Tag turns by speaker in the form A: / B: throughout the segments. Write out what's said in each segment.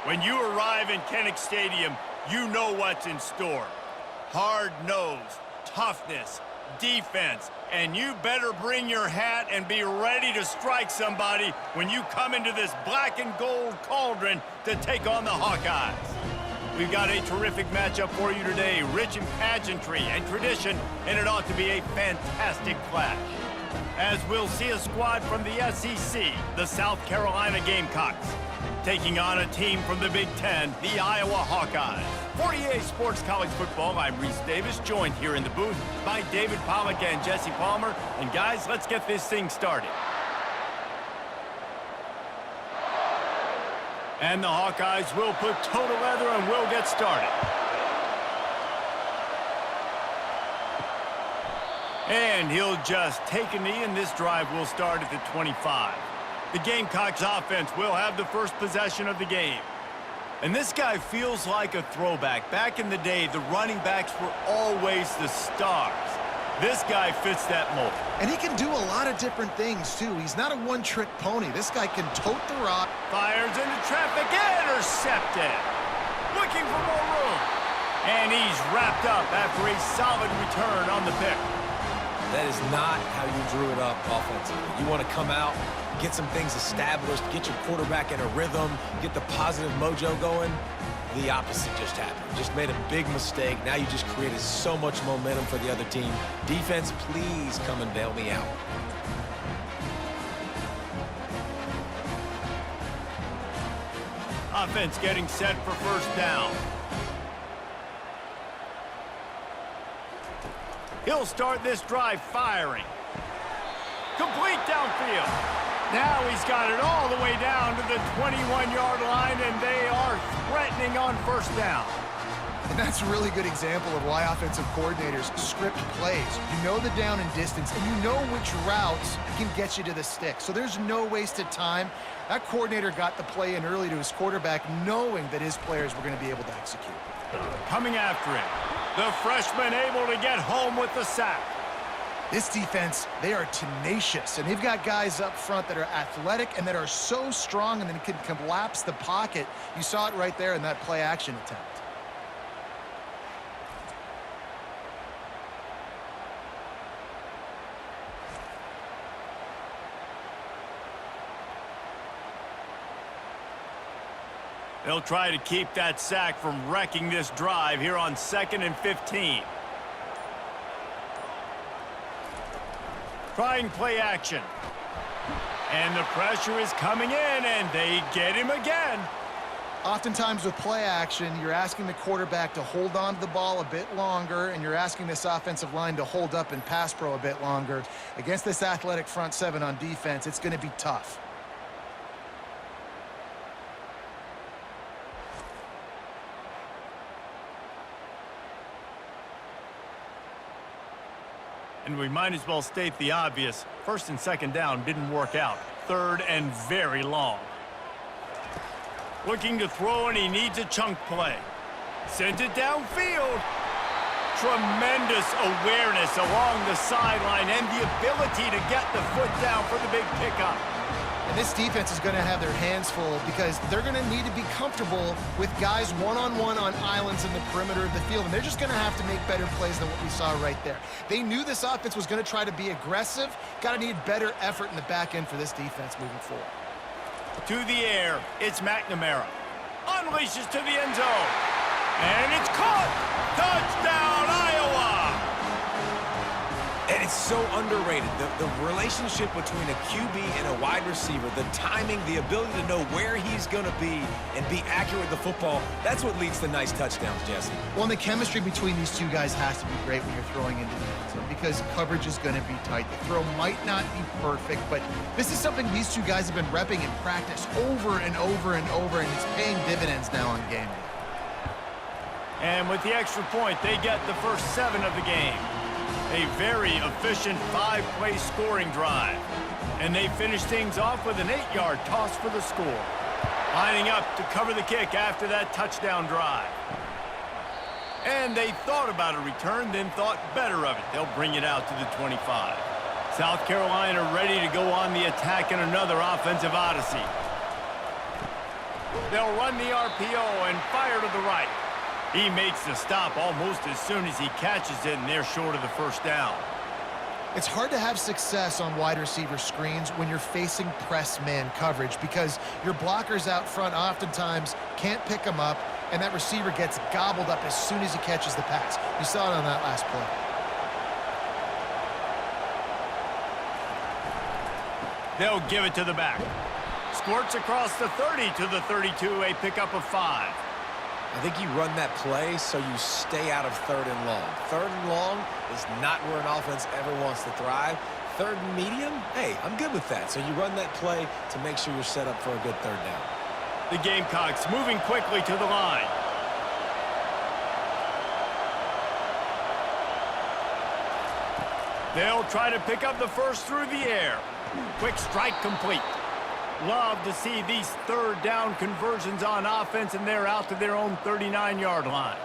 A: When you arrive in Kinnick Stadium, you know what's in store. Hard nose, toughness, defense, and you better bring your hat and be ready to strike somebody when you come into this black and gold cauldron to take on the Hawkeyes. We've got a terrific matchup for you today, rich in pageantry and tradition, and it ought to be a fantastic clash. As we'll see a squad from the SEC, the South Carolina Gamecocks, taking on a team from the Big Ten, the Iowa Hawkeyes. For EA Sports College Football, I'm Reese Davis, joined here in the booth by David Pollack and Jesse Palmer. And guys, let's get this thing started. And the Hawkeyes will put toe to leather and will get started. And he'll just take a knee, and this drive will start at the 25. The Gamecocks offense will have the first possession of the game. And this guy feels like a throwback. Back in the day, the running backs were always the stars. This guy fits that mold.
B: And he can do a lot of different things, too. He's not a one-trick pony. This guy can tote the rock.
A: Fires into traffic, intercepted. Looking for more room. And he's wrapped up after a solid return on the pick.
C: That is not how you drew it up offensively. You want to come out, get some things established, get your quarterback in a rhythm, get the positive mojo going. The opposite just happened. Just made a big mistake. Now you just created so much momentum for the other team. Defense, please come and bail me out.
A: Offense getting set for first down. He'll start this drive firing. Complete downfield. Now he's got it all the way down to the 21-yard line, and they are threatening on first down.
B: And that's a really good example of why offensive coordinators script plays. You know the down and distance, and you know which routes can get you to the stick. So there's no wasted time. That coordinator got the play in early to his quarterback, knowing that his players were going to be able to execute.
A: Coming after him. The freshman able to get home with the sack.
B: This defense, they are tenacious, and they've got guys up front that are athletic and that are so strong and then can collapse the pocket. You saw it right there in that play-action attempt.
A: They'll try to keep that sack from wrecking this drive here on 2nd and 15. Trying play action. And the pressure is coming in, and they get him again.
B: Oftentimes with play action, you're asking the quarterback to hold on to the ball a bit longer, and you're asking this offensive line to hold up and pass pro a bit longer. Against this athletic front seven on defense, it's going to be tough.
A: And we might as well state the obvious. First and second down didn't work out. Third and very long. Looking to throw, and he needs a chunk play. Sent it downfield. Tremendous awareness along the sideline and the ability to get the foot down for the big pickup.
B: And this defense is going to have their hands full because they're going to need to be comfortable with guys one-on-one on islands in the perimeter of the field, and they're just going to have to make better plays than what we saw right there. They knew this offense was going to try to be aggressive. Got to need better effort in the back end for this defense moving forward.
A: To the air, it's McNamara. Unleashes to the end zone. And it's caught! Touchdown, Iowa!
C: And it's so underrated. The relationship between a QB and a wide receiver, the timing, the ability to know where he's going to be and be accurate with the football, that's what leads to nice touchdowns, Jesse.
B: Well, and the chemistry between these two guys has to be great when you're throwing into the end zone because coverage is going to be tight. The throw might not be perfect, but this is something these two guys have been repping in practice over and over and over, and it's paying dividends now on game day.
A: And with the extra point, they get the first 7 of the game. A very efficient 5-play scoring drive. And they finish things off with an 8-yard toss for the score. Lining up to cover the kick after that touchdown drive. And they thought about a return, then thought better of it. They'll bring it out to the 25. South Carolina ready to go on the attack in another offensive odyssey. They'll run the RPO and fire to the right. He makes the stop almost as soon as he catches it, and they're short of the first down.
B: It's hard to have success on wide receiver screens when you're facing press man coverage because your blockers out front oftentimes can't pick them up, and that receiver gets gobbled up as soon as he catches the pass. You saw it on that last play.
A: They'll give it to the back. Squirts across the 30 to the 32, a pickup of 5.
C: I think you run that play so you stay out of 3rd and long. 3rd and long is not where an offense ever wants to thrive. 3rd and medium, hey, I'm good with that. So you run that play to make sure you're set up for a good 3rd down.
A: The Gamecocks moving quickly to the line. They'll try to pick up the first through the air. Quick strike complete. Love to see these 3rd down conversions on offense, and they're out to their own 39-yard line.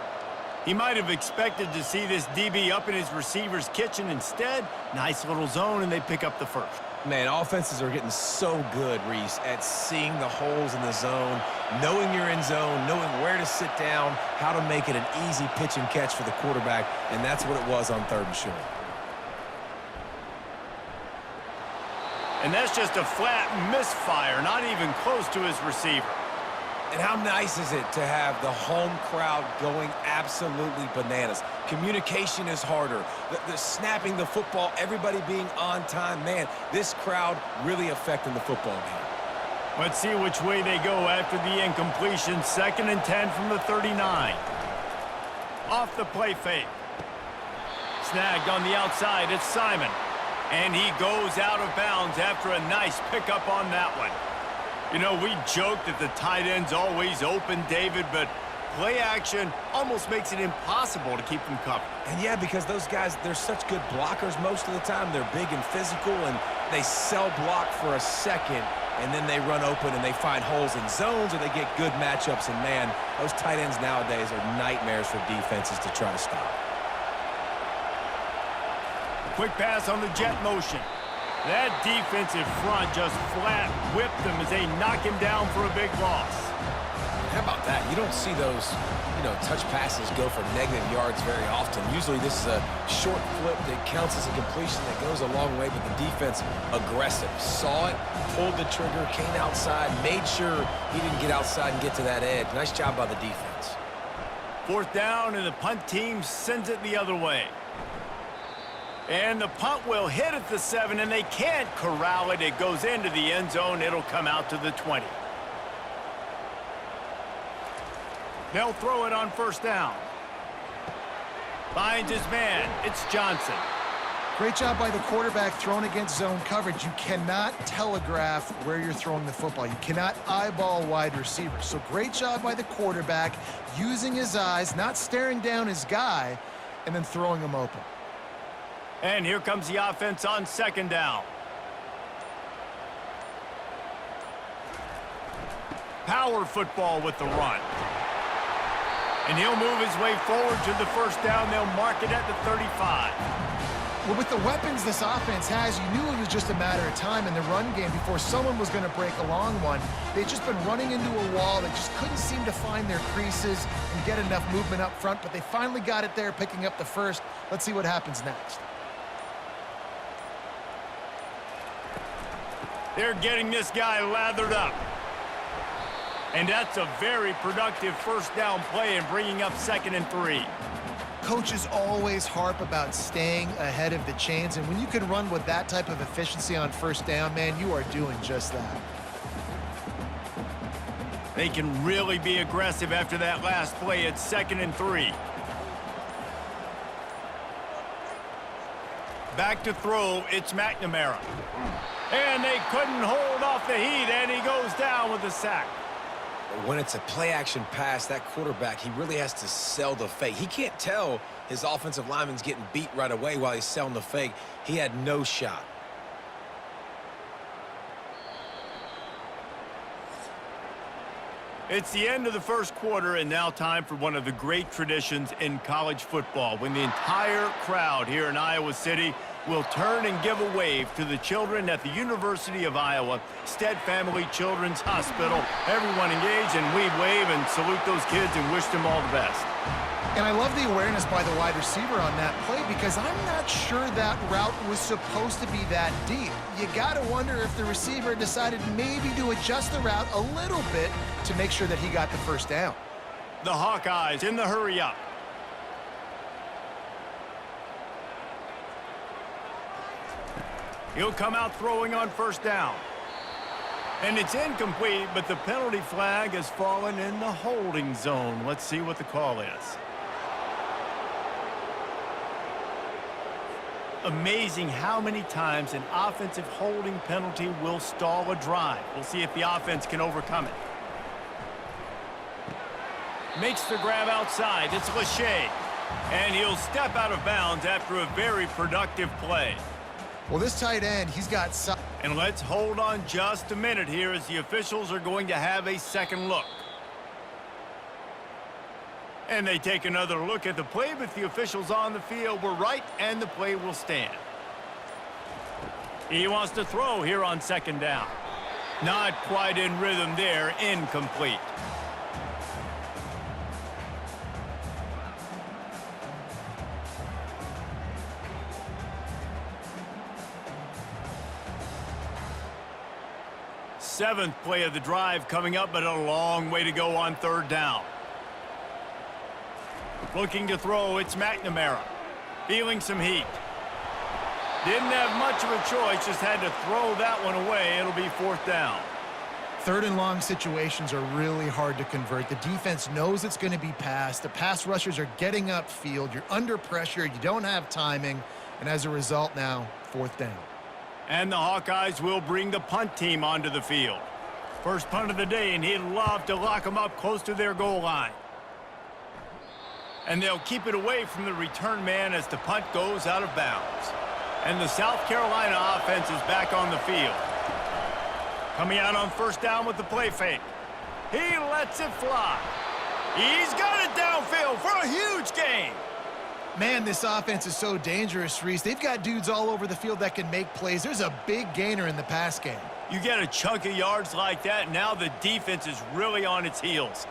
A: He might have expected to see this DB up in his receiver's kitchen. Instead, nice little zone, and they pick up the first.
C: Man, offenses are getting so good, Reese, at seeing the holes in the zone, knowing you're in zone, knowing where to sit down, how to make it an easy pitch and catch for the quarterback, and that's what it was on 3rd and short.
A: And that's just a flat misfire, not even close to his receiver.
C: And how nice is it to have the home crowd going absolutely bananas? Communication is harder. The snapping the football, everybody being on time. Man, this crowd really affecting the football game.
A: Let's see which way they go after the incompletion. 2nd and 10 from the 39. Off the play fake. Snagged on the outside, it's Simon. And he goes out of bounds after a nice pickup on that one. You know, we joke that the tight end's always open, David, but play action almost makes it impossible to keep them covered.
C: And yeah, because those guys, they're such good blockers most of the time. They're big and physical, and they cell block for a second, and then they run open and they find holes in zones, or they get good matchups. And man, those tight ends nowadays are nightmares for defenses to try to stop.
A: Quick pass on the jet motion. That defensive front just flat whipped them as they knock him down for a big loss.
C: How about that? You don't see those, touch passes go for negative yards very often. Usually this is a short flip that counts as a completion that goes a long way, but the defense aggressive. Saw it, pulled the trigger, came outside, made sure he didn't get outside and get to that edge. Nice job by the defense.
A: 4th down, and the punt team sends it the other way. And the punt will hit at the 7, and they can't corral it. It goes into the end zone. It'll come out to the 20. They'll throw it on 1st down. Finds his man. It's Johnson.
B: Great job by the quarterback throwing against zone coverage. You cannot telegraph where you're throwing the football. You cannot eyeball wide receivers. So great job by the quarterback using his eyes, not staring down his guy, and then throwing him open.
A: And here comes the offense on 2nd down. Power football with the run. And he'll move his way forward to the 1st down. They'll mark it at the 35.
B: Well, with the weapons this offense has, you knew it was just a matter of time in the run game before someone was going to break a long one. They'd just been running into a wall. They just couldn't seem to find their creases and get enough movement up front, but they finally got it there, picking up the first. Let's see what happens next.
A: They're getting this guy lathered up. And that's a very productive 1st down play and bringing up 2nd and 3.
B: Coaches always harp about staying ahead of the chains, and when you can run with that type of efficiency on 1st down, man, you are doing just that.
A: They can really be aggressive after that last play at 2nd and 3. Back to throw, it's McNamara. And they couldn't hold off the heat, and he goes down with a sack.
C: When it's a play-action pass, that quarterback, he really has to sell the fake. He can't tell his offensive lineman's getting beat right away while he's selling the fake. He had no shot.
A: It's the end of the 1st quarter, and now time for one of the great traditions in college football, when the entire crowd here in Iowa City will turn and give a wave to the children at the University of Iowa Stead Family Children's Hospital. Everyone engage, and we wave and salute those kids and wish them all the best.
B: And I love the awareness by the wide receiver on that play because I'm not sure that route was supposed to be that deep. You got to wonder if the receiver decided maybe to adjust the route a little bit to make sure that he got the first down.
A: The Hawkeyes in the hurry up. He'll come out throwing on first down. And it's incomplete, but the penalty flag has fallen in the holding zone. Let's see what the call is. Amazing how many times an offensive holding penalty will stall a drive. We'll see if the offense can overcome it. Makes the grab outside. It's Lachey. And he'll step out of bounds after a very productive play.
B: Well, this tight end, he's got some.
A: And let's hold on just a minute here as the officials are going to have a second look. And they take another look at the play, but the officials on the field were right, and the play will stand. He wants to throw here on second down. Not quite in rhythm there, incomplete. Seventh play of the drive coming up, but a long way to go on third down. Looking to throw, it's McNamara. Feeling some heat. Didn't have much of a choice, just had to throw that one away. It'll be fourth down.
B: Third and long situations are really hard to convert. The defense knows it's going to be passed. The pass rushers are getting upfield. You're under pressure. You don't have timing. And as a result now, fourth down.
A: And the Hawkeyes will bring the punt team onto the field. First punt of the day, and he'd love to lock them up close to their goal line. And they'll keep it away from the return man as the punt goes out of bounds. And the South Carolina offense is back on the field. Coming out on first down with the play fake. He lets it fly. He's got it downfield for a huge gain.
B: Man, this offense is so dangerous, Reese. They've got dudes all over the field that can make plays. There's a big gainer in the pass game.
A: You get a chunk of yards like that, now the defense is really on its heels.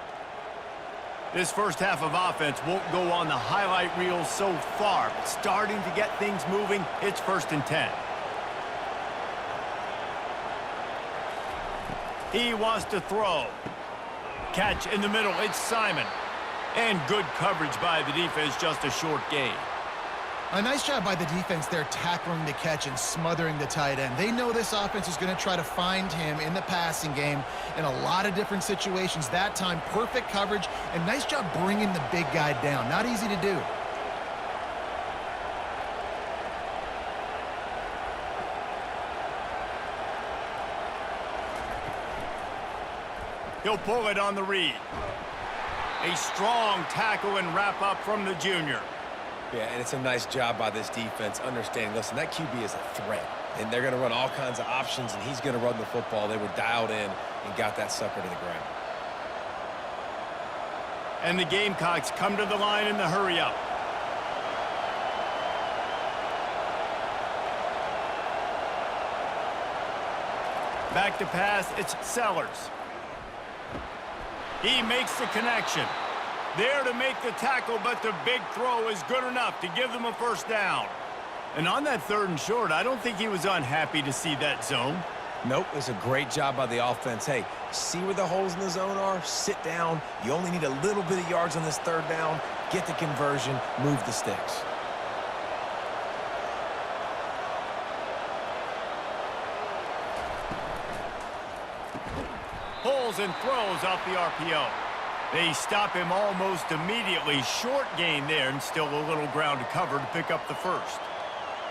A: This first half of offense won't go on the highlight reel so far, but starting to get things moving, it's 1st and 10. He wants to throw. Catch in the middle, it's Simon. And good coverage by the defense, just a short gain.
B: A nice job by the defense there tackling the catch and smothering the tight end. They know this offense is going to try to find him in the passing game in a lot of different situations. That time, perfect coverage and nice job bringing the big guy down. Not easy to do.
A: He'll pull it on the read. A strong tackle and wrap up from the junior.
C: Yeah, and it's a nice job by this defense understanding, listen, that QB is a threat, and they're going to run all kinds of options, and he's going to run the football. They were dialed in and got that sucker to the ground.
A: And the Gamecocks come to the line in the hurry-up. Back to pass, it's Sellers. He makes the connection. There to make the tackle, but the big throw is good enough to give them a first down. And on that 3rd and short, I don't think he was unhappy to see that zone.
C: Nope, it's a great job by the offense. Hey, see where the holes in the zone are? Sit down. You only need a little bit of yards on this 3rd down. Get the conversion, move the sticks.
A: Pulls and throws off the RPO. They stop him almost immediately. Short gain there, and still a little ground to cover to pick up the first.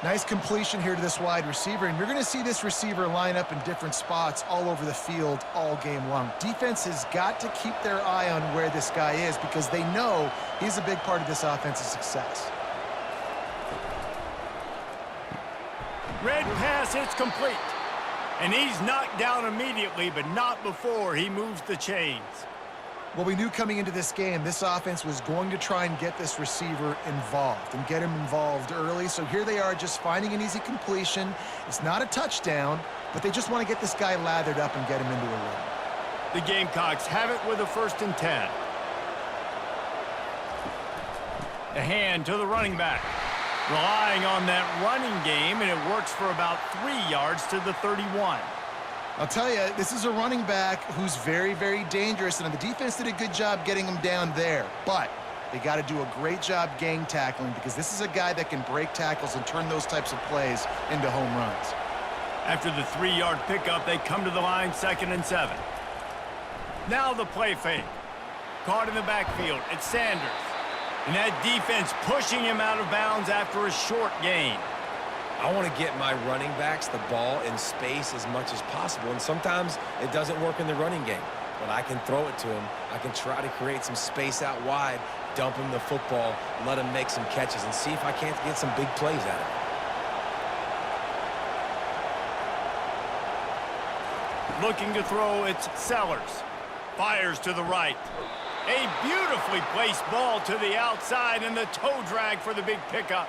B: Nice completion here to this wide receiver, and you're going to see this receiver line up in different spots all over the field all game long. Defense has got to keep their eye on where this guy is because they know he's a big part of this offense's success.
A: Red pass, it's complete. And he's knocked down immediately, but not before he moves the chains.
B: Well, we knew coming into this game, this offense was going to try and get this receiver involved and get him involved early. So here they are just finding an easy completion. It's not a touchdown, but they just want to get this guy lathered up and get him into a rhythm.
A: The Gamecocks have it with a 1st and 10. The hand to the running back. Relying on that running game, and it works for about 3 yards to the 31.
B: I'll tell you, this is a running back who's very, very dangerous, and the defense did a good job getting him down there. But they got to do a great job gang tackling because this is a guy that can break tackles and turn those types of plays into home runs.
A: After the 3-yard pickup, they come to the line 2nd and 7. Now the play fake. Caught in the backfield. It's Sanders. And that defense pushing him out of bounds after a short gain.
C: I want to get my running backs the ball in space as much as possible, and sometimes it doesn't work in the running game. But I can throw it to him. I can try to create some space out wide, dump him the football, let him make some catches, and see if I can't get some big plays out of him.
A: Looking to throw, it's Sellers. Fires to the right. A beautifully placed ball to the outside, and the toe drag for the big pickup.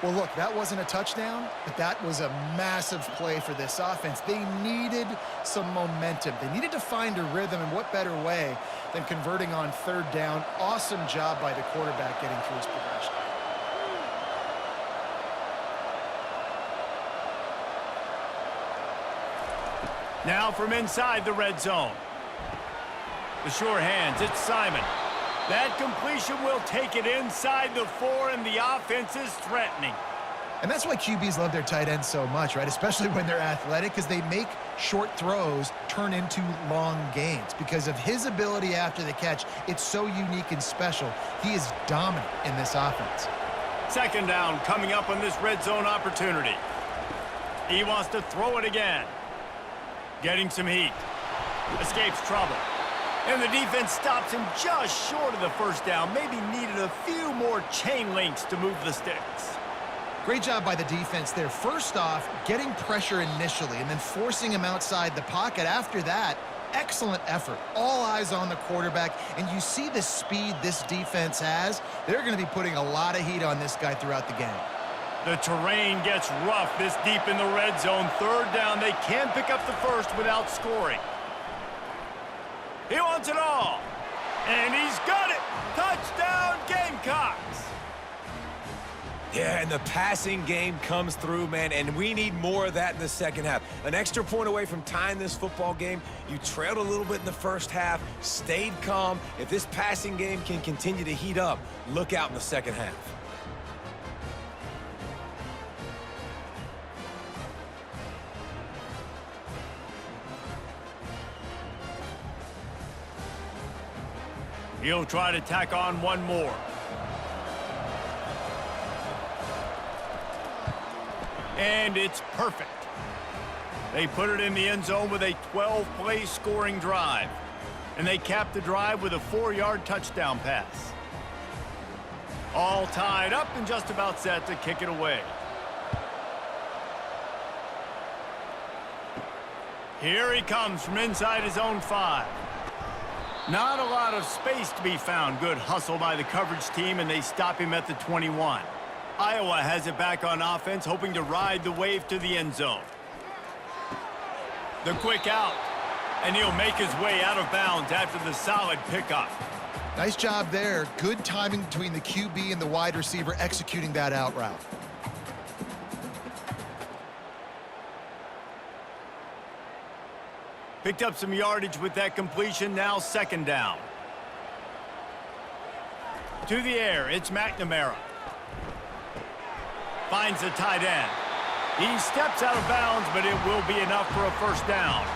B: Well, look, that wasn't a touchdown, but that was a massive play for this offense. They needed some momentum. They needed to find a rhythm, and what better way than converting on 3rd down. Awesome job by the quarterback getting through his progression.
A: Now from inside the red zone. The sure hands, it's Simon. That completion will take it inside the 4, and the offense is threatening.
B: And that's why QBs love their tight ends so much, right? Especially when they're athletic, because they make short throws turn into long gains. Because of his ability after the catch, it's so unique and special. He is dominant in this offense.
A: 2nd down coming up on this red zone opportunity. He wants to throw it again. Getting some heat. Escapes trouble. And the defense stops him just short of the 1st down. Maybe needed a few more chain links to move the sticks.
B: Great job by the defense there. First off, getting pressure initially and then forcing him outside the pocket. After that, excellent effort. All eyes on the quarterback. And you see the speed this defense has. They're going to be putting a lot of heat on this guy throughout the game.
A: The terrain gets rough this deep in the red zone. 3rd down. They can pick up the 1st without scoring. He wants it all. And he's got it. Touchdown, Gamecocks.
C: Yeah, and the passing game comes through, man, and we need more of that in the 2nd half. An extra point away from tying this football game. You trailed a little bit in the 1st half, stayed calm. If this passing game can continue to heat up, look out in the 2nd half.
A: He'll try to tack on one more. And it's perfect. They put it in the end zone with a 12-play scoring drive. And they cap the drive with a 4-yard touchdown pass. All tied up and just about set to kick it away. Here he comes from inside his own 5. Not a lot of space to be found. Good hustle by the coverage team, and they stop him at the 21. Iowa has it back on offense, hoping to ride the wave to the end zone. The quick out, and he'll make his way out of bounds after the solid pickup.
B: Nice job there. Good timing between the QB and the wide receiver executing that out route.
A: Picked up some yardage with that completion, now 2nd down. To the air, it's McNamara. Finds the tight end. He steps out of bounds, but it will be enough for a 1st down.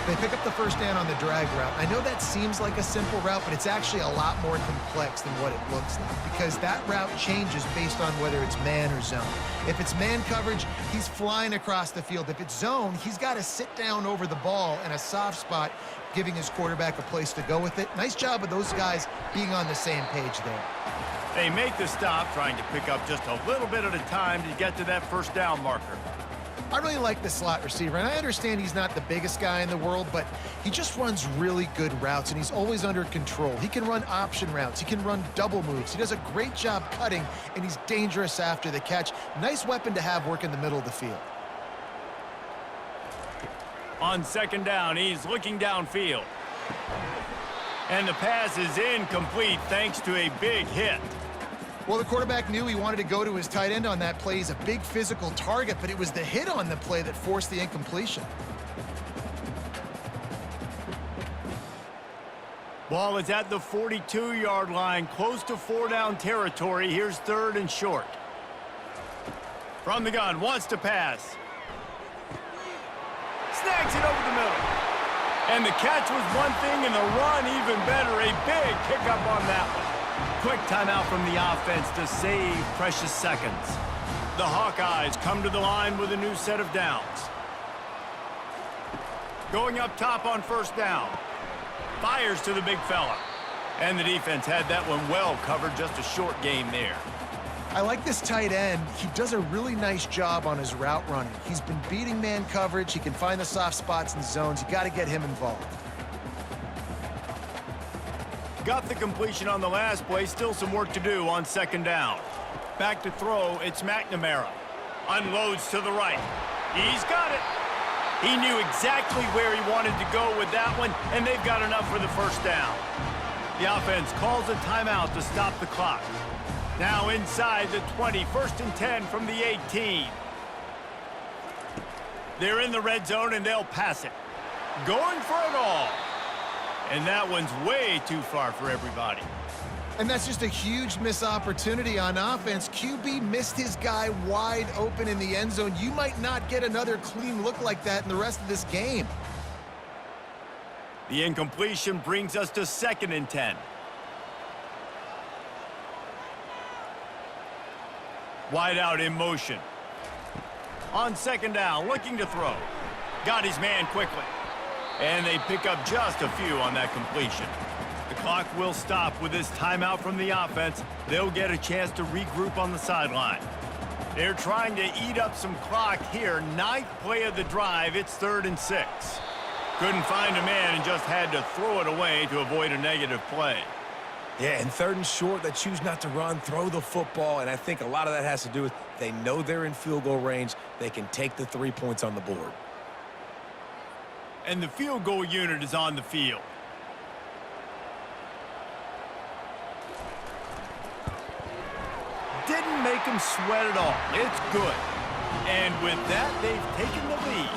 B: They pick up the 1st down on the drag route. I know that seems like a simple route, but it's actually a lot more complex than what it looks like because that route changes based on whether it's man or zone. If it's man coverage, he's flying across the field. If it's zone, he's got to sit down over the ball in a soft spot, giving his quarterback a place to go with it. Nice job of those guys being on the same page there.
A: They make the stop, trying to pick up just a little bit at a time to get to that 1st down marker.
B: I really like the slot receiver, and I understand he's not the biggest guy in the world, but he just runs really good routes, and he's always under control. He can run option routes. He can run double moves. He does a great job cutting, and he's dangerous after the catch. Nice weapon to have work in the middle of the field.
A: On second down, he's looking downfield. And the pass is incomplete thanks to a big hit.
B: Well, the quarterback knew he wanted to go to his tight end on that play. He's a big physical target, but it was the hit on the play that forced the incompletion.
A: Ball is at the 42-yard line, close to 4-down territory. Here's 3rd and short. From the gun, wants to pass. Snags it over the middle. And the catch was one thing, and the run even better. A big pickup on that one. Quick timeout from the offense to save precious seconds. The Hawkeyes come to the line with a new set of downs. Going up top on 1st down. Fires to the big fella. And the defense had that one well covered, just a short game there.
B: I like this tight end. He does a really nice job on his route running. He's been beating man coverage. He can find the soft spots and zones. You got to get him involved.
A: Got the completion on the last play. Still some work to do on 2nd down. Back to throw. It's McNamara. Unloads to the right. He's got it. He knew exactly where he wanted to go with that one, and they've got enough for the 1st down. The offense calls a timeout to stop the clock. Now inside the 20, 1st and 10 from the 18. They're in the red zone, and they'll pass it. Going for it all. And that one's way too far for everybody.
B: And that's just a huge missed opportunity on offense. QB missed his guy wide open in the end zone. You might not get another clean look like that in the rest of this game.
A: The incompletion brings us to 2nd and 10. Wide out in motion. On 2nd down, looking to throw. Got his man quickly. And they pick up just a few on that completion. The clock will stop with this timeout from the offense. They'll get a chance to regroup on the sideline. They're trying to eat up some clock here. 9th play of the drive. It's 3rd and 6. Couldn't find a man and just had to throw it away to avoid a negative play.
C: Yeah, and 3rd and short, they choose not to run, throw the football, and I think a lot of that has to do with they know they're in field goal range. They can take the 3 points on the board.
A: And the field goal unit is on the field. Didn't make them sweat at all. It's good. And with that, they've taken the lead.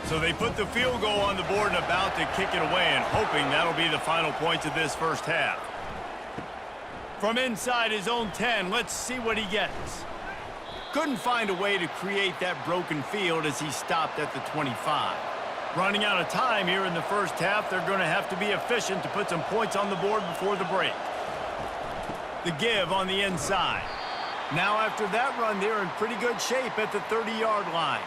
A: So they put the field goal on the board and about to kick it away, and hoping that'll be the final points of this 1st half. From inside his own 10, let's see what he gets. Couldn't find a way to create that broken field as he stopped at the 25. Running out of time here in the 1st half, they're going to have to be efficient to put some points on the board before the break. The give on the inside. Now after that run, they're in pretty good shape at the 30-yard line.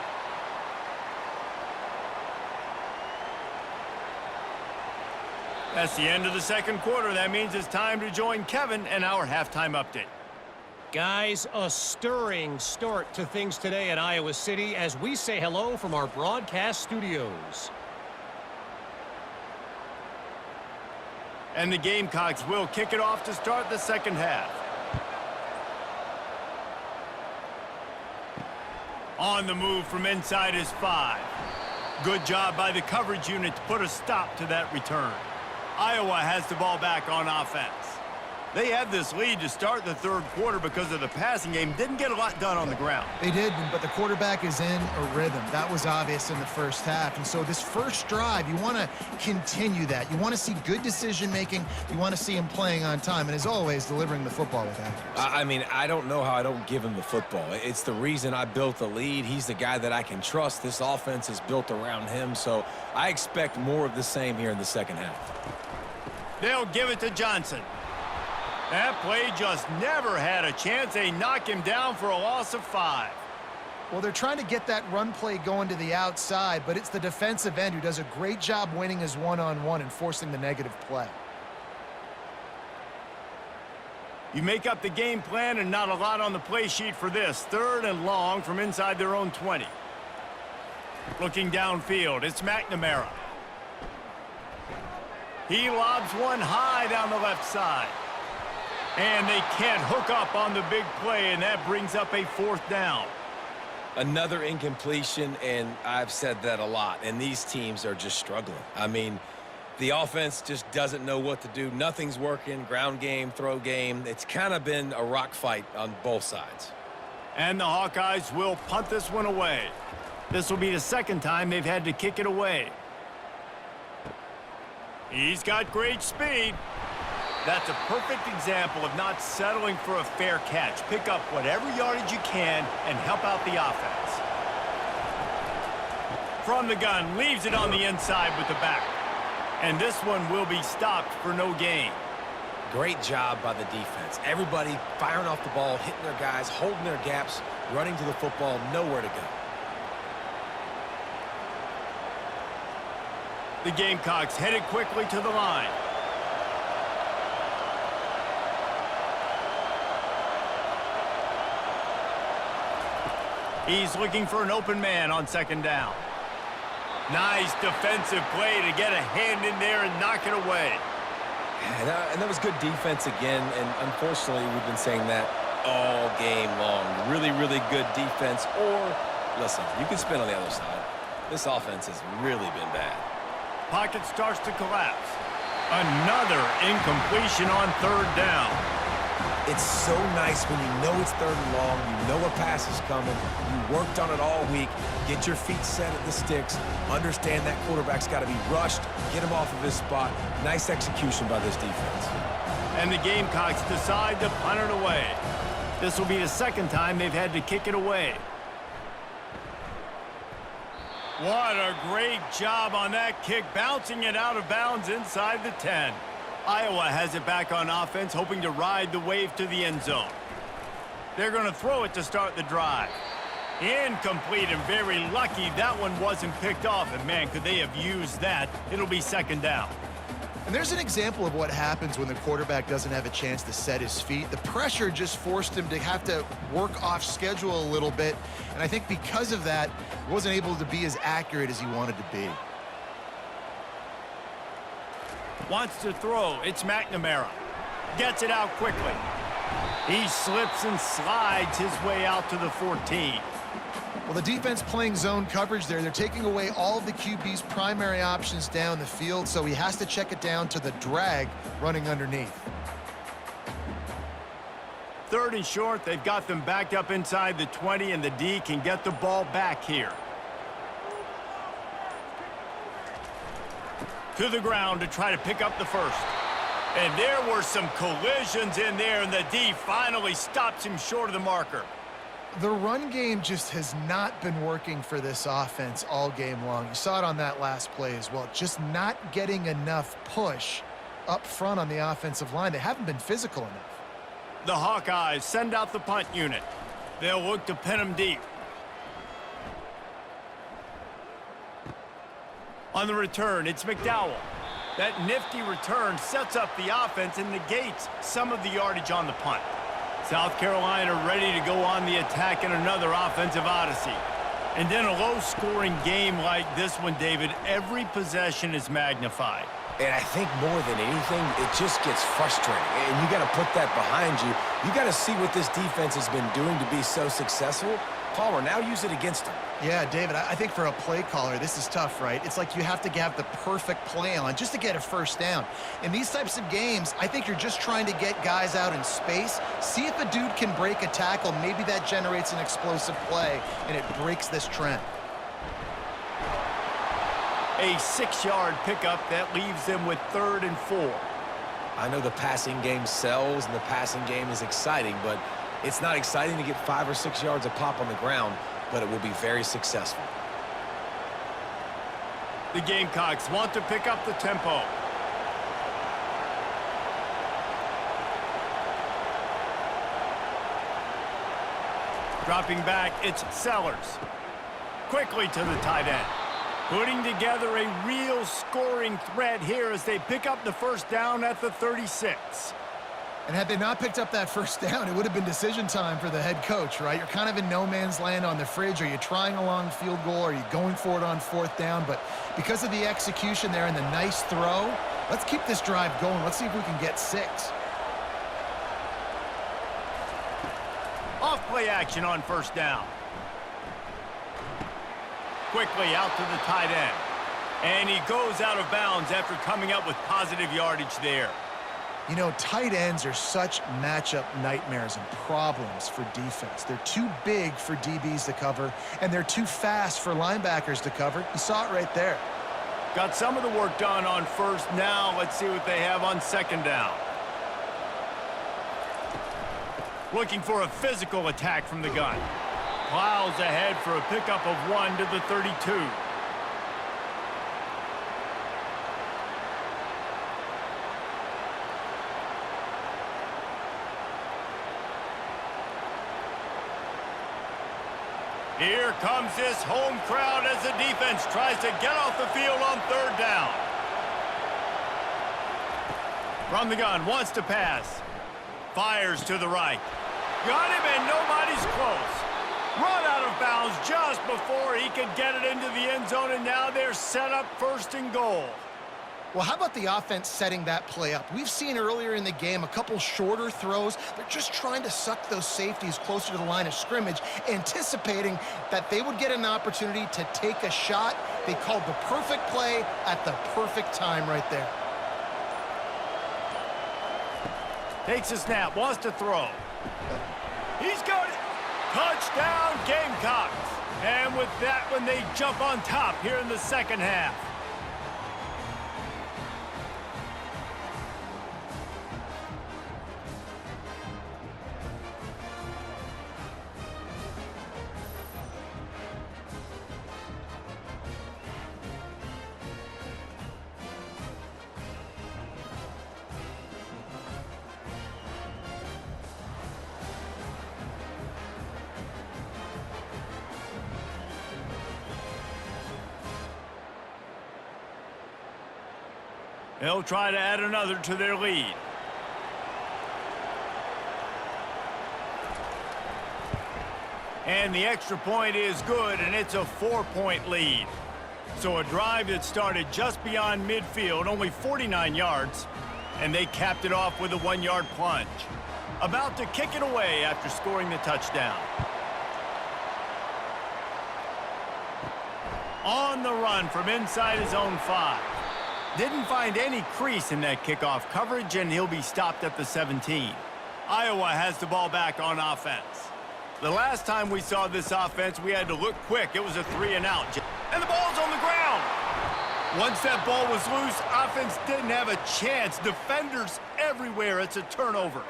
A: That's the end of the 2nd quarter. That means it's time to join Kevin and our halftime update.
D: Guys, a stirring start to things today in Iowa City as we say hello from our broadcast studios.
A: And the Gamecocks will kick it off to start the 2nd half. On the move from inside his 5. Good job by the coverage unit to put a stop to that return. Iowa has the ball back on offense. They had this lead to start the 3rd quarter because of the passing game. Didn't get a lot done on the ground.
B: They did, but the quarterback is in a rhythm. That was obvious in the 1st half. And so this 1st drive, you want to continue that. You want to see good decision-making. You want to see him playing on time. And as always, delivering the football with accuracy.
C: I mean, I don't know how I don't give him the football. It's the reason I built the lead. He's the guy that I can trust. This offense is built around him. So I expect more of the same here in the 2nd half.
A: They'll give it to Johnson. That play just never had a chance. They knock him down for a loss of 5.
B: Well, they're trying to get that run play going to the outside, but it's the defensive end who does a great job winning his one-on-one and forcing the negative play.
A: You make up the game plan and not a lot on the play sheet for this. 3rd and long from inside their own 20. Looking downfield, it's McNamara. He lobs one high down the left side. And they can't hook up on the big play, and that brings up a 4th down.
C: Another incompletion, and I've said that a lot, and these teams are just struggling. I mean, the offense just doesn't know what to do. Nothing's working, ground game, throw game. It's kind of been a rock fight on both sides.
A: And the Hawkeyes will punt this one away. This will be the 2nd time they've had to kick it away. He's got great speed. That's a perfect example of not settling for a fair catch. Pick up whatever yardage you can and help out the offense. From the gun, leaves it on the inside with the back. And this one will be stopped for no gain.
C: Great job by the defense. Everybody firing off the ball, hitting their guys, holding their gaps, running to the football, nowhere to go.
A: The Gamecocks headed quickly to the line. He's looking for an open man on 2nd down. Nice defensive play to get a hand in there and knock it away.
C: And that was good defense again, and unfortunately, we've been saying that all game long. Really, really good defense. Or, listen, you can spin on the other side. This offense has really been bad.
A: Pocket starts to collapse. Another incompletion on 3rd down.
C: It's so nice when you know it's 3rd and long, you know a pass is coming, you worked on it all week, get your feet set at the sticks, understand that quarterback's got to be rushed, get him off of his spot. Nice execution by this defense.
A: And the Gamecocks decide to punt it away. This will be the 2nd time they've had to kick it away. What a great job on that kick, bouncing it out of bounds inside the 10. Iowa has it back on offense, hoping to ride the wave to the end zone. They're going to throw it to start the drive. Incomplete, and very lucky that one wasn't picked off. And, man, could they have used that. It'll be 2nd down.
B: And there's an example of what happens when the quarterback doesn't have a chance to set his feet. The pressure just forced him to have to work off schedule a little bit. And I think because of that, he wasn't able to be as accurate as he wanted to be.
A: Wants to throw. It's McNamara. Gets it out quickly. He slips and slides his way out to the 14.
B: Well, the defense playing zone coverage there. They're taking away all of the QB's primary options down the field, so he has to check it down to the drag running underneath.
A: 3rd and short. They've got them backed up inside the 20, and the D can get the ball back here. To the ground to try to pick up the 1st. And there were some collisions in there, and the D finally stops him short of the marker.
B: The run game just has not been working for this offense all game long. You saw it on that last play as well. Just not getting enough push up front on the offensive line. They haven't been physical enough.
A: The Hawkeyes send out the punt unit. They'll look to pin him deep. On the return, it's McDowell. That nifty return sets up the offense and negates some of the yardage on the punt. South Carolina ready to go on the attack in another offensive odyssey. And in a low-scoring game like this one, David, every possession is magnified.
C: And I think more than anything, it just gets frustrating. And you got to put that behind you. You got to see what this defense has been doing to be so successful. Palmer, now use it against them.
B: Yeah, David, I think for a play caller, this is tough, right? It's like you have to have the perfect play on just to get a 1st down. In these types of games, I think you're just trying to get guys out in space, see if a dude can break a tackle. Maybe that generates an explosive play, and it breaks this trend.
A: A 6-yard pickup that leaves them with 3rd and 4.
C: I know the passing game sells and the passing game is exciting, but it's not exciting to get 5 or 6 yards a pop on the ground, but it will be very successful.
A: The Gamecocks want to pick up the tempo. Dropping back, it's Sellers. Quickly to the tight end. Putting together a real scoring threat here as they pick up the first down at the 36.
B: And had they not picked up that first down, it would have been decision time for the head coach, right? You're kind of in no man's land on the fridge. Are you trying a long field goal? Are you going for it on fourth down? But because of the execution there and the nice throw, let's keep this drive going. Let's see if we can get 6.
A: Off play action on first down. Quickly out to the tight end. And he goes out of bounds after coming up with positive yardage there.
B: You know, tight ends are such matchup nightmares and problems for defense. They're too big for DBs to cover, and they're too fast for linebackers to cover. You saw it right there.
A: Got some of the work done on first. Now let's see what they have on second down. Looking for a physical attack from the gun. Plows ahead for a pickup of 1 to the 32. Here comes this home crowd as the defense tries to get off the field on third down. From the gun, wants to pass. Fires to the right. Got him and nobody's close. Run out of bounds just before he could get it into the end zone, and now they're set up first and goal.
B: Well, how about the offense setting that play up? We've seen earlier in the game a couple shorter throws. They're just trying to suck those safeties closer to the line of scrimmage, anticipating that they would get an opportunity to take a shot. They called the perfect play at the perfect time right there.
A: Takes a snap, wants to throw. He's got it. Touchdown, Gamecocks. And with that one, they jump on top here in the second half. They'll try to add another to their lead. And the extra point is good, and it's a 4-point lead. So a drive that started just beyond midfield, only 49 yards, and they capped it off with a 1-yard plunge. About to kick it away after scoring the touchdown. On the run from inside his own 5. Didn't find any crease in that kickoff coverage, and he'll be stopped at the 17. Iowa has the ball back on offense. The last time we saw this offense, we had to look quick. It was a 3-and-out. And the ball's on the ground. Once that ball was loose, offense didn't have a chance. Defenders everywhere. It's a turnover.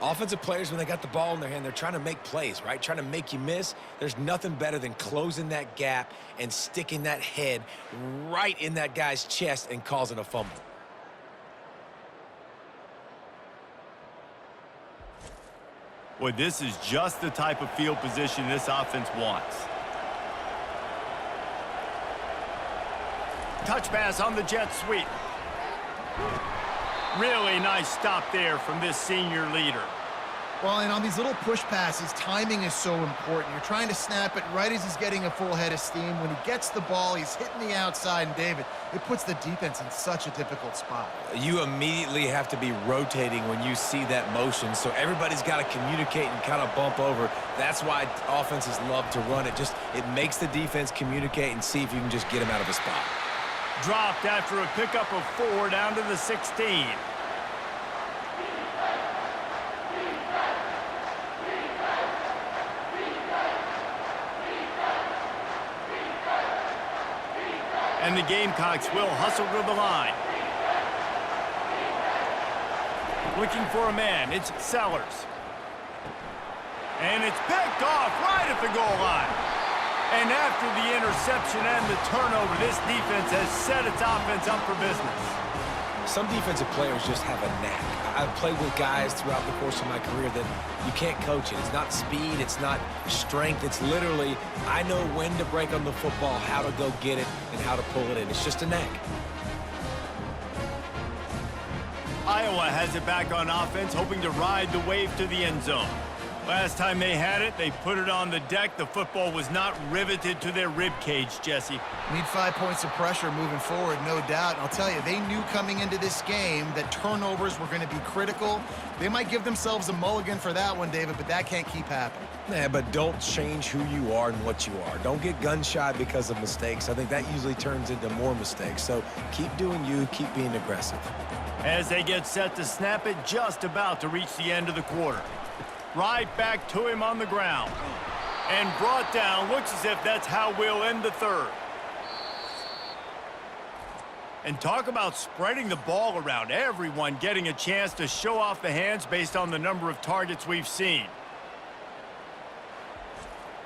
C: Offensive players, when they got the ball in their hand, they're trying to make plays, right? Trying to make you miss. There's nothing better than closing that gap and sticking that head right in that guy's chest and causing a fumble.
A: Boy, this is just the type of field position this offense wants. Touch pass on the jet sweep. Really nice stop there from this senior leader.
B: Well, and on these little push passes, timing is so important. You're trying to snap it right as he's getting a full head of steam. When he gets the ball, he's hitting the outside, and David, it puts the defense in such a difficult spot.
C: You immediately have to be rotating when you see that motion, so everybody's got to communicate and kind of bump over. That's why offenses love to run it. It makes the defense communicate and see if you can just get him out of a spot.
A: Dropped after a pickup of 4 down to the 16. And the Gamecocks will hustle to the line. Looking for a man, it's Sellers. And it's picked off right at the goal line. And after the interception and the turnover, this defense has set its offense up for business.
C: Some defensive players just have a knack. I've played with guys throughout the course of my career that you can't coach it. It's not speed, it's not strength. It's literally, I know when to break on the football, how to go get it, and how to pull it in. It's just a knack.
A: Iowa has it back on offense, hoping to ride the wave to the end zone. Last time they had it, they put it on the deck. The football was not riveted to their rib cage, Jesse.
B: Need 5 points of pressure moving forward, no doubt. And I'll tell you, they knew coming into this game that turnovers were going to be critical. They might give themselves a mulligan for that one, David, but that can't keep happening.
C: Yeah, but don't change who you are and what you are. Don't get gun-shy because of mistakes. I think that usually turns into more mistakes. So keep doing you, keep being aggressive.
A: As they get set to snap it, just about to reach the end of the quarter. Right back to him on the ground. And brought down. Looks as if that's how we'll end the third. And talk about spreading the ball around. Everyone getting a chance to show off the hands based on the number of targets we've seen.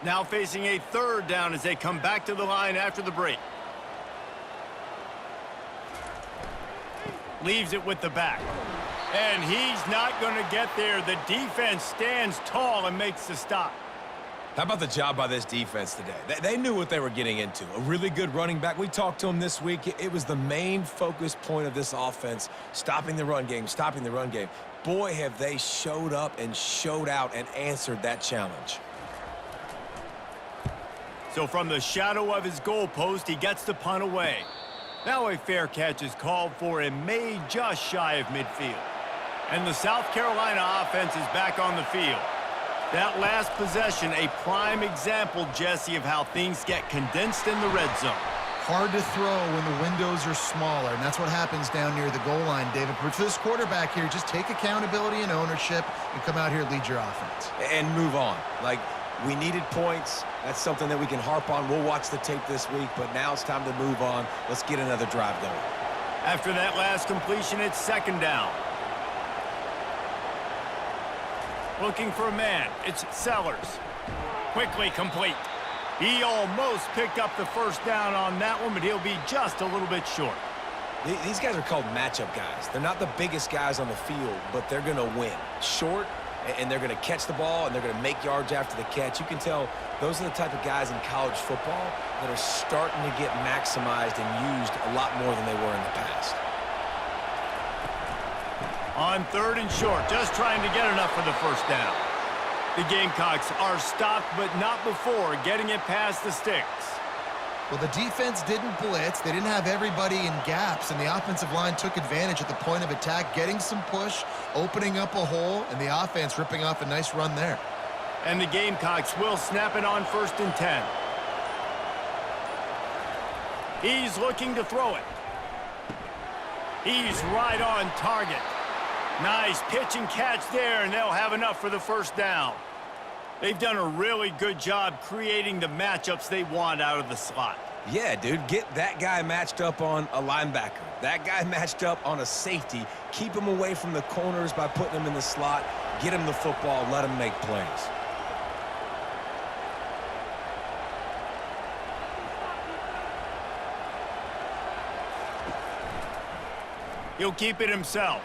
A: Now facing a third down as they come back to the line after the break. Leaves it with the back. And he's not going to get there. The defense stands tall and makes the stop.
C: How about the job by this defense today? They knew what they were getting into. A really good running back. We talked to him this week. It was the main focus point of this offense, stopping the run game, stopping the run game. Boy, have they showed up and showed out and answered that challenge.
A: So from the shadow of his goalpost, he gets the punt away. Now a fair catch is called for and made just shy of midfield. And the South Carolina offense is back on the field. That last possession, a prime example, Jesse, of how things get condensed in the red zone.
B: Hard to throw when the windows are smaller, and that's what happens down near the goal line, David. But for this quarterback here, just take accountability and ownership and come out here and lead your offense.
C: And move on. Like, we needed points. That's something that we can harp on. We'll watch the tape this week, but now it's time to move on. Let's get another drive going.
A: After that last completion, it's second down. Looking for a man. It's Sellers. Quickly complete. He almost picked up the first down on that one, but he'll be just a little bit short.
C: These guys are called matchup guys. They're not the biggest guys on the field, but they're going to win. Short, and they're going to catch the ball, and they're going to make yards after the catch. You can tell those are the type of guys in college football that are starting to get maximized and used a lot more than they were in the past.
A: On third and short, just trying to get enough for the first down. The Gamecocks are stopped, but not before getting it past the sticks.
B: Well, the defense didn't blitz. They didn't have everybody in gaps, and the offensive line took advantage at the point of attack, getting some push, opening up a hole, and the offense ripping off a nice run there.
A: And the Gamecocks will snap it on 1st and 10. He's looking to throw it. He's right on target. Nice pitch and catch there, and they'll have enough for the first down. They've done a really good job creating the matchups they want out of the slot.
C: Yeah, dude, get that guy matched up on a linebacker. That guy matched up on a safety. Keep him away from the corners by putting him in the slot. Get him the football, let him make plays.
A: He'll keep it himself.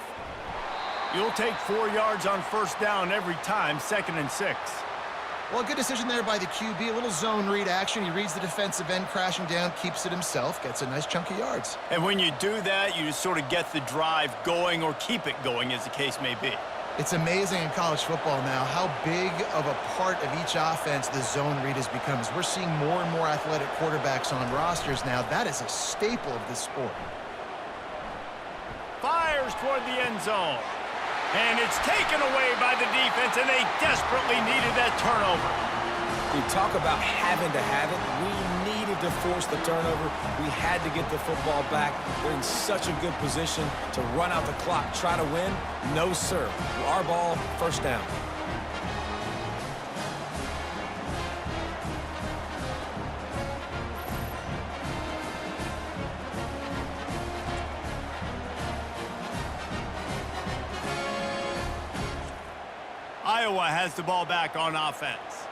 A: You'll take 4 yards on first down every time, 2nd and 6.
B: Well, good decision there by the QB. A little zone read action. He reads the defensive end crashing down, keeps it himself, gets a nice chunk of yards.
A: And when you do that, you just sort of get the drive going or keep it going, as the case may be.
B: It's amazing in college football now how big of a part of each offense the zone read has become. As we're seeing more and more athletic quarterbacks on rosters now, that is a staple of this sport.
A: Fires toward the end zone. And it's taken away by the defense, and they desperately needed that turnover.
C: You talk about having to have it. We needed to force the turnover. We had to get the football back. They're in such a good position to run out the clock, try to win. No, sir. Our ball, first down.
A: Iowa has the ball back on offense.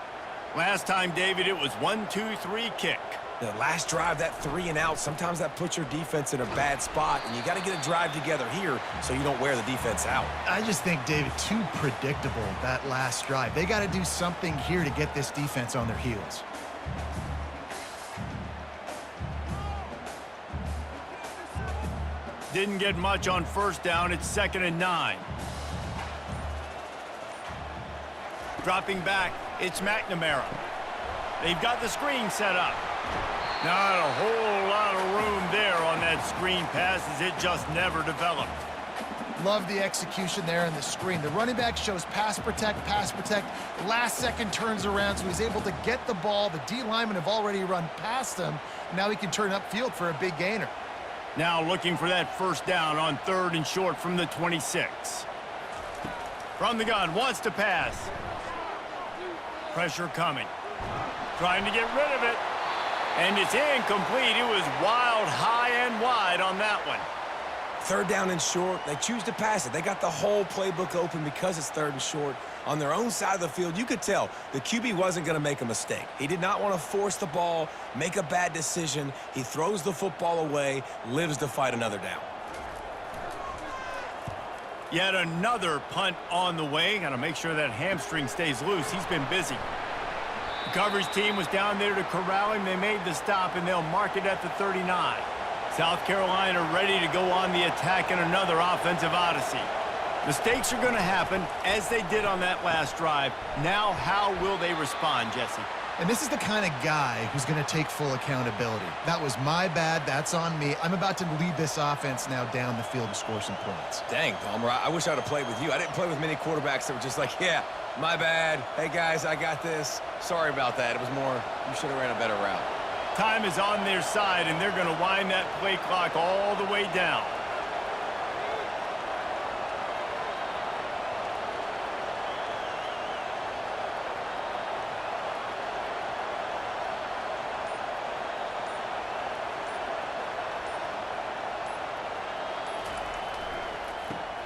A: Last time, David, it was 1-2-3 kick.
C: The last drive, that 3 and out, sometimes that puts your defense in a bad spot, and you got to get a drive together here so you don't wear the defense out.
B: I just think, David, too predictable, that last drive. They got to do something here to get this defense on their heels.
A: Didn't get much on first down. It's 2nd and 9. Dropping back, it's McNamara. They've got the screen set up. Not a whole lot of room there on that screen pass as it just never developed.
B: Love the execution there on the screen. The running back shows pass protect, last second turns around, so he's able to get the ball. The D linemen have already run past him. Now he can turn upfield for a big gainer.
A: Now looking for that first down on 3rd and short from the 26. From the gun, wants to pass. Pressure coming. Trying to get rid of it. And it's incomplete. It was wild, high and wide on that one.
C: 3rd down and short, they choose to pass it. They got the whole playbook open because it's 3rd and short. On their own side of the field, you could tell the QB wasn't going to make a mistake. He did not want to force the ball, make a bad decision. He throws the football away, lives to fight another down.
A: Yet another punt on the way. Got to make sure that hamstring stays loose. He's been busy. The coverage team was down there to corral him. They made the stop, and they'll mark it at the 39. South Carolina ready to go on the attack in another offensive odyssey. Mistakes are going to happen, as they did on that last drive. Now, how will they respond, Jesse?
B: And this is the kind of guy who's going to take full accountability. That was my bad. That's on me. I'm about to lead this offense now down the field and score some points.
C: Dang, Palmer, I wish I would have played with you. I didn't play with many quarterbacks that were just like, yeah, my bad. Hey, guys, I got this. Sorry about that. It was more, you should have ran a better route.
A: Time is on their side, and they're going to wind that play clock all the way down.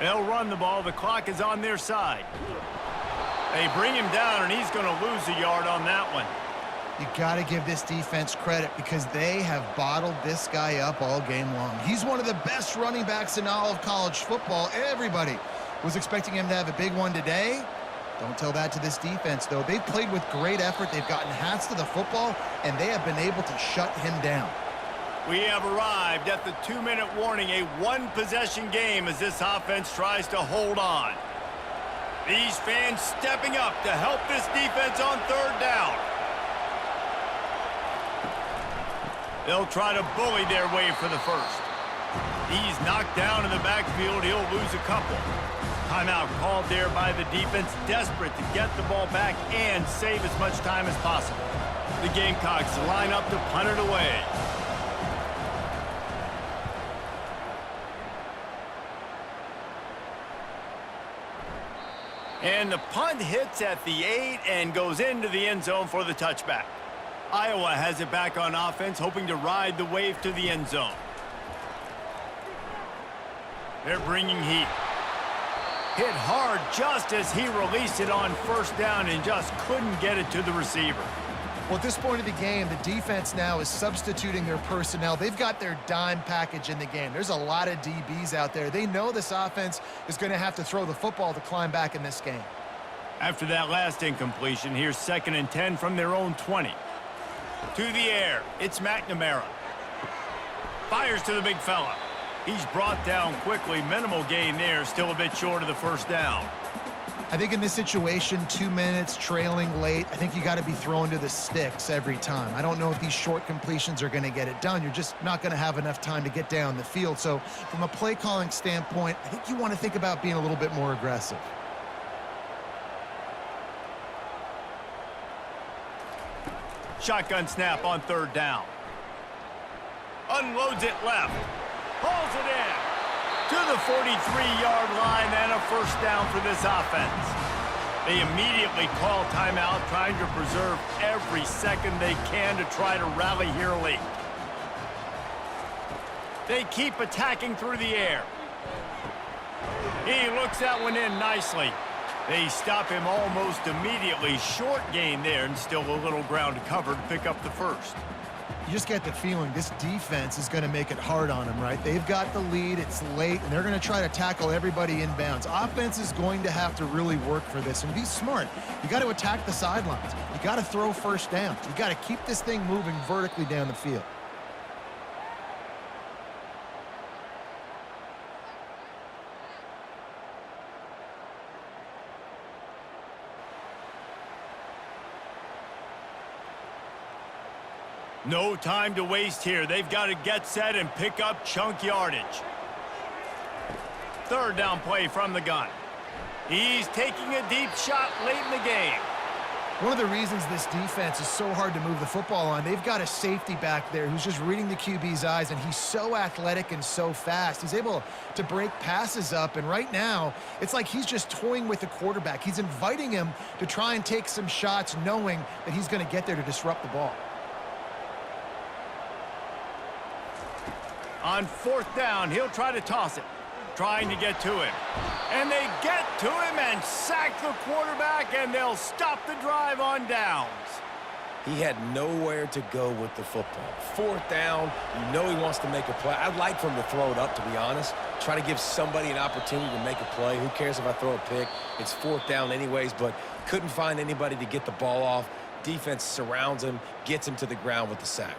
A: They'll run the ball. The clock is on their side. They bring him down, and he's going to lose a yard on that one.
B: You got to give this defense credit because they have bottled this guy up all game long. He's one of the best running backs in all of college football. Everybody was expecting him to have a big one today. Don't tell that to this defense, though. They've played with great effort. They've gotten hats to the football, and they have been able to shut him down.
A: We have arrived at the 2-minute warning, a one-possession game as this offense tries to hold on. These fans stepping up to help this defense on 3rd down. They'll try to bully their way for the first. He's knocked down in the backfield. He'll lose a couple. Timeout called there by the defense, desperate to get the ball back and save as much time as possible. The Gamecocks line up to punt it away. And the punt hits at the 8 and goes into the end zone for the touchback. Iowa has it back on offense, hoping to ride the wave to the end zone. They're bringing heat. Hit hard just as he released it on 1st down and just couldn't get it to the receiver.
B: Well, at this point of the game, the defense now is substituting their personnel. They've got their dime package in the game. There's a lot of DBs out there. They know this offense is going to have to throw the football to climb back in this game.
A: After that last incompletion, here's 2nd and 10 from their own 20. To the air, it's McNamara. Fires to the big fella. He's brought down quickly. Minimal gain there, still a bit short of the 1st down.
B: I think in this situation, 2 minutes, trailing late, I think you got to be throwing to the sticks every time. I don't know if these short completions are going to get it done. You're just not going to have enough time to get down the field. So from a play calling standpoint, I think you want to think about being a little bit more aggressive.
A: Shotgun snap on 3rd down. Unloads it left. Pulls it in. To the 43-yard line and a 1st down for this offense. They immediately call timeout, trying to preserve every second they can to try to rally here late. They keep attacking through the air. He looks that one in nicely. They stop him almost immediately. Short gain there, and still a little ground to cover to pick up the first.
B: You just get the feeling this defense is going to make it hard on them, right? They've got the lead, it's late, and they're going to try to tackle everybody inbounds. Offense is going to have to really work for this and be smart. You got to attack the sidelines. You got to throw first downs. You got to keep this thing moving vertically down the field.
A: No time to waste here. They've got to get set and pick up chunk yardage. Third down play from the gun. He's taking a deep shot late in the game.
B: One of the reasons this defense is so hard to move the football on, they've got a safety back there who's just reading the QB's eyes, and he's so athletic and so fast. He's able to break passes up, and right now, it's like he's just toying with the quarterback. He's inviting him to try and take some shots, knowing that he's going to get there to disrupt the ball.
A: On fourth down, he'll try to toss it, trying to get to him. And they get to him and sack the quarterback, and they'll stop the drive on downs.
C: He had nowhere to go with the football. Fourth down, you know he wants to make a play. I'd like for him to throw it up, to be honest. Try to give somebody an opportunity to make a play. Who cares if I throw a pick? It's fourth down anyways, but couldn't find anybody to get the ball off. Defense surrounds him, gets him to the ground with the sack.